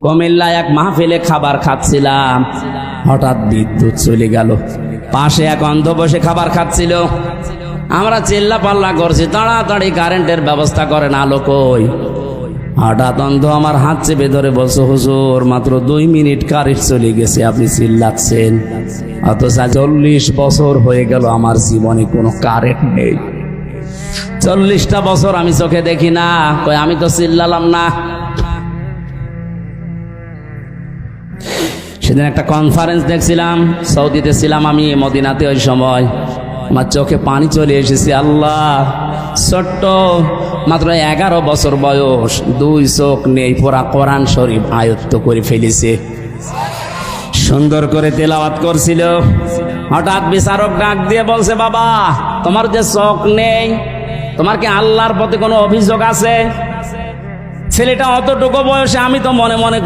কুমিল্লায় এক মাহফিলে খাবার খাচ্ছিলাম, হঠাৎ বিদ্যুৎ চলে গেল। পাশে এক অন্ধ বসে খাবার খাচ্ছিল। আমরা চিল্লা পাল্লা করছি, তাড়াতাড়ি কারেন্টের ব্যবস্থা করেন, আলো কই। হঠাৎ অন্ধ আমার হাত চেপে ধরে বলছে, হুজুর মাত্র 2 মিনিট কারেন্ট চলে গেছে, আপনি চিল্লাচ্ছেন। অথচ 40 বছর হয়ে গেল আমার জীবনে কোনো কারেন্ট নেই। 40টা বছর আমি চোখে দেখি না। কই আমি তো চিল্লালাম না। সেদিন একটা কনফারেন্স দেখছিলাম, সৌদিতে ছিলাম আমি, মদিনাতে। ওই সময় আমার চোখে পানি চলে এসেছে। আল্লাহ, ছোট্ট মাত্র 11 বছর বয়স, 2 চোখ নেই, পুরা কোরআন শরীফ আয়ত্ত করে ফেলেছে। সুন্দর করে তেলাওয়াত করছিল। হঠাৎ বিচারক ডাক দিয়ে বলছে, বাবা তোমার যে চোখ নেই, তোমার কি আল্লাহর প্রতি কোনো অভিযোগ আছে? ছেলেটা অতটুকু বয়সে, আমি তো মনে মনে